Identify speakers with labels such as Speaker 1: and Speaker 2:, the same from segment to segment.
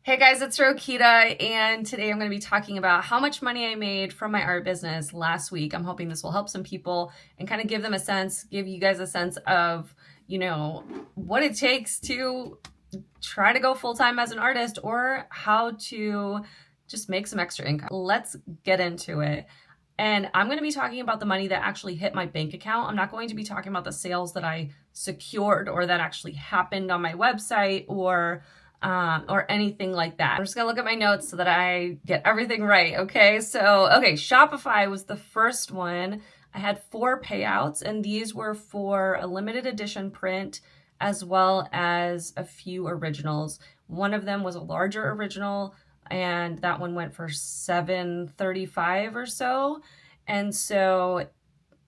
Speaker 1: Hey guys, it's Rokita, and today I'm going to be talking about how much money I made from my art business last week. I'm hoping this will help some people and kind of give you guys a sense of, what it takes to try to go full-time as an artist or how to just make some extra income. Let's get into it. And I'm going to be talking about the money that actually hit my bank account. I'm not going to be talking about the sales that I secured or that actually happened on my website or anything like that. I'm just gonna look at my notes so that I get everything right, okay? Shopify was the first one. I had 4 payouts, and these were for a limited edition print as well as a few originals. One of them was a larger original, and that one went for $735 or so. And so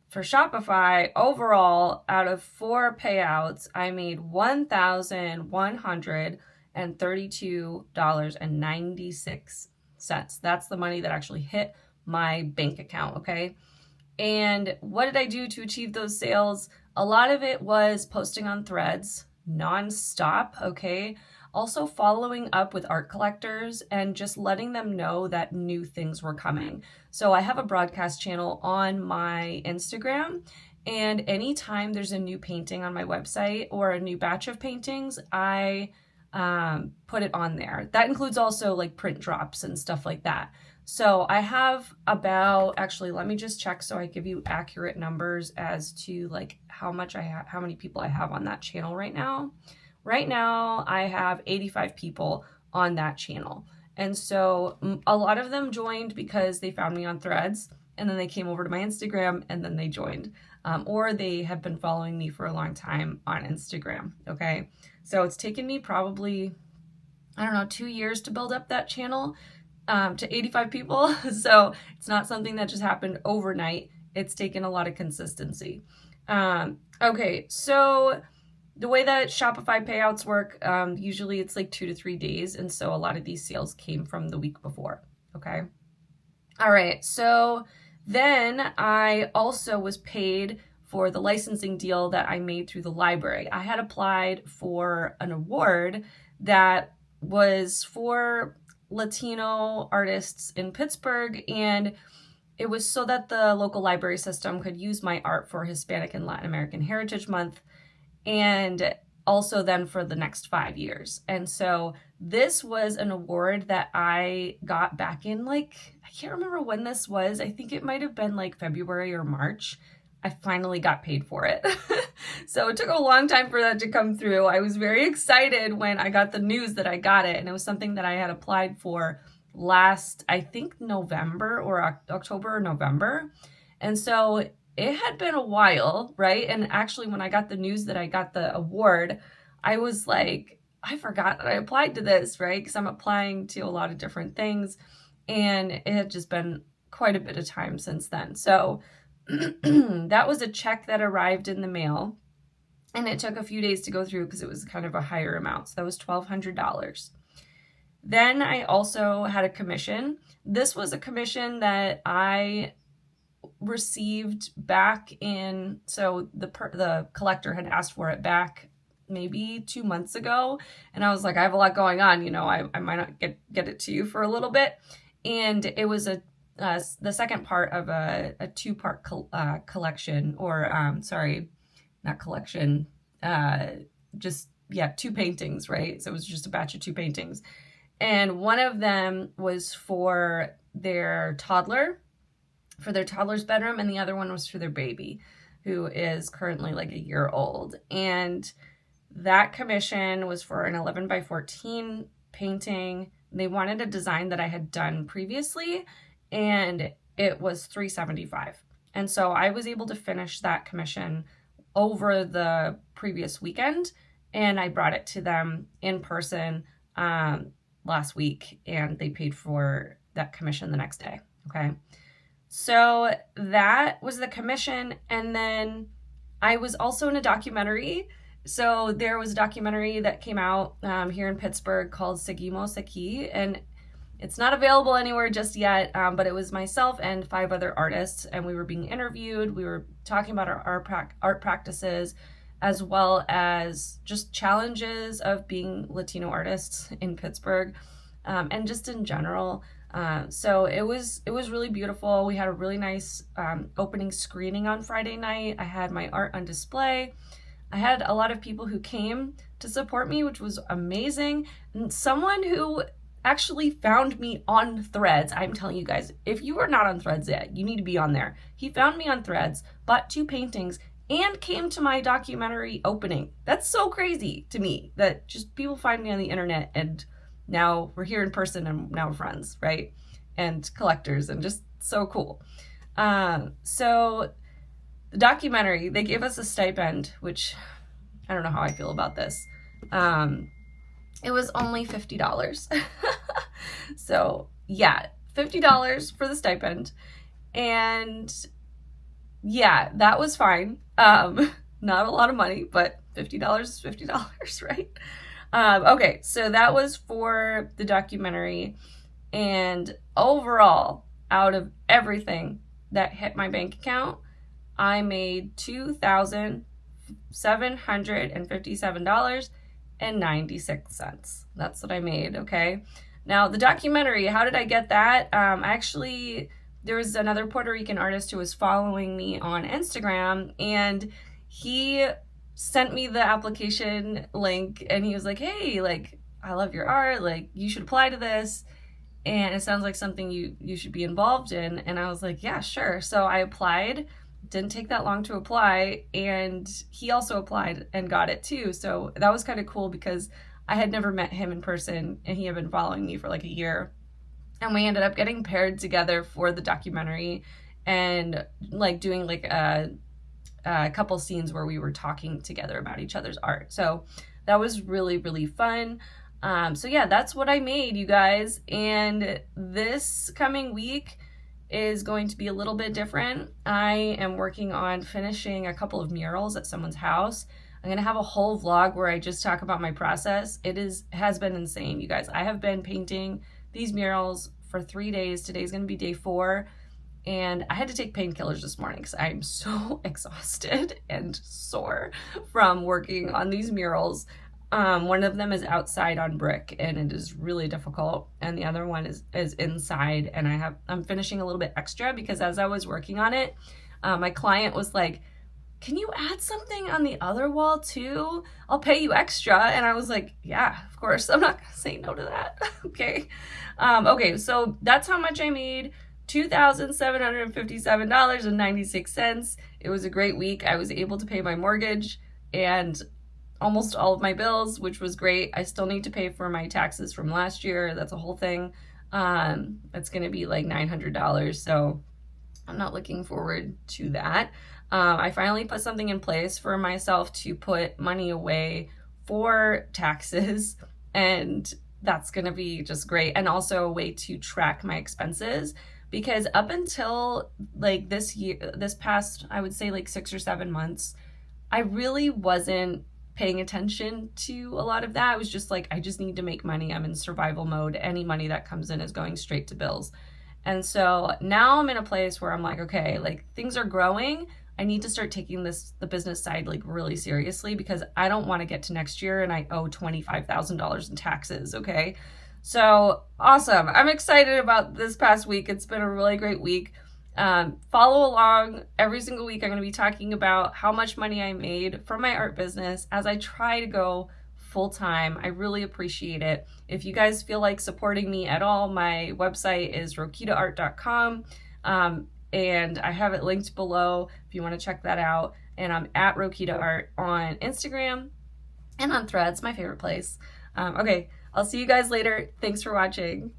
Speaker 1: for Shopify, overall, out of 4 payouts, I made $1,132.96. That's the money that actually hit my bank account, okay? And what did I do to achieve those sales? A lot of it was posting on Threads nonstop, okay? Also following up with art collectors and just letting them know that new things were coming. So I have a broadcast channel on my Instagram, and anytime there's a new painting on my website or a new batch of paintings, I put it on there. That includes also like print drops and stuff like that. So I have actually, let me just check so I give you accurate numbers as to like how many people I have on that channel right now. Right now, I have 85 people on that channel. And so a lot of them joined because they found me on Threads, and then they came over to my Instagram, and then they joined. Or they have been following me for a long time on Instagram, okay? So it's taken me probably, 2 years to build up that channel to 85 people. So it's not something that just happened overnight. It's taken a lot of consistency. Okay, so the way that Shopify payouts work, usually it's like 2 to 3 days. And so a lot of these sales came from the week before, okay? All right, so then I also was paid for the licensing deal that I made through the library. I had applied for an award that was for Latino artists in Pittsburgh, and it was so that the local library system could use my art for Hispanic and Latin American Heritage Month, and also then for the next 5 years. And so this was an award that I got back in I can't remember when this was. I think it might have been like February or March. I finally got paid for it. So it took a long time for that to come through. I was very excited when I got the news that I got it. And it was something that I had applied for last, I think November or October or November. And so it had been a while, right? And actually when I got the news that I got the award, I was like, I forgot that I applied to this, right? Because I'm applying to a lot of different things. And it had just been quite a bit of time since then. So that was a check that arrived in the mail, and it took a few days to go through because it was kind of a higher amount. So that was $1,200. Then I also had a commission. This was a commission that I received back in, so the collector had asked for it back maybe 2 months ago, and I was like, I have a lot going on, I might not get it to you for a little bit. And it was the second part of a 2-part collection, or not collection, 2 paintings, right? So it was just a batch of 2 paintings. And one of them was for their toddler's bedroom, and the other one was for their baby, who is currently like a year old. And that commission was for an 11 by 14 painting. They wanted a design that I had done previously, and it was $375. And so I was able to finish that commission over the previous weekend, and I brought it to them in person last week, and they paid for that commission the next day, okay? So that was the commission, and then I was also in a documentary. So there was a documentary that came out here in Pittsburgh called Seguimos Aquí, and it's not available anywhere just yet, but it was myself and 5 other artists, and we were being interviewed. We were talking about our art practices, as well as just challenges of being Latino artists in Pittsburgh. and just in general. So it was really beautiful. We had a really nice opening screening on Friday night. I had my art on display. I had a lot of people who came to support me, which was amazing. And someone who actually found me on Threads. I'm telling you guys, if you are not on Threads yet, you need to be on there. He found me on Threads, bought 2 paintings, and came to my documentary opening. That's so crazy to me that just people find me on the internet and now we're here in person and now we're friends, right? And collectors, and just so cool. So the documentary, they gave us a stipend, which I don't know how I feel about this. It was only $50. So yeah, $50 for the stipend. And yeah, that was fine. Not a lot of money, but $50 is $50, right? Okay, so that was for the documentary. And overall, out of everything that hit my bank account, I made $2,757.96. That's what I made, okay? Now, the documentary, how did I get that? Actually, there was another Puerto Rican artist who was following me on Instagram, and he sent me the application link, and he was like, hey, like, I love your art, like, you should apply to this, and it sounds like something you should be involved in. And I was like, yeah, sure. So I applied. Didn't take that long to apply, and he also applied and got it too. So that was kind of cool because I had never met him in person, and he had been following me for like a year. And we ended up getting paired together for the documentary and like doing like a couple scenes where we were talking together about each other's art. So that was really, really fun. So yeah, that's what I made, you guys. And this coming week is going to be a little bit different. I am working on finishing a couple of murals at someone's house. I'm gonna have a whole vlog where I just talk about my process. It has been insane, you guys. I have been painting these murals for 3 days. Today's gonna be day 4. And I had to take painkillers this morning because I'm so exhausted and sore from working on these murals. One of them is outside on brick, and it is really difficult. And the other one is inside, and I'm finishing a little bit extra because as I was working on it, my client was like, can you add something on the other wall too? I'll pay you extra. And I was like, yeah, of course. I'm not gonna say no to that. Okay. Okay, so that's how much I made. $2,757.96. It was a great week. I was able to pay my mortgage and almost all of my bills, which was great. I still need to pay for my taxes from last year. That's a whole thing. It's going to be like $900. So I'm not looking forward to that. I finally put something in place for myself to put money away for taxes, and that's going to be just great. And also a way to track my expenses, because up until like this past, I would say like 6 or 7 months, I really wasn't paying attention to a lot of that. I was just like, I just need to make money. I'm in survival mode. Any money that comes in is going straight to bills. And so now I'm in a place where I'm like, okay, like things are growing. I need to start taking the business side like really seriously, because I don't want to get to next year and I owe $25,000 in taxes. Okay. So awesome. I'm excited about this past week. It's been a really great week. Follow along. Every single week I'm going to be talking about how much money I made from my art business as I try to go full time. I really appreciate it. If you guys feel like supporting me at all, my website is rokitaart.com. And I have it linked below if you want to check that out. And I'm at Rokita Art on Instagram and on Threads, my favorite place. Okay, I'll see you guys later. Thanks for watching.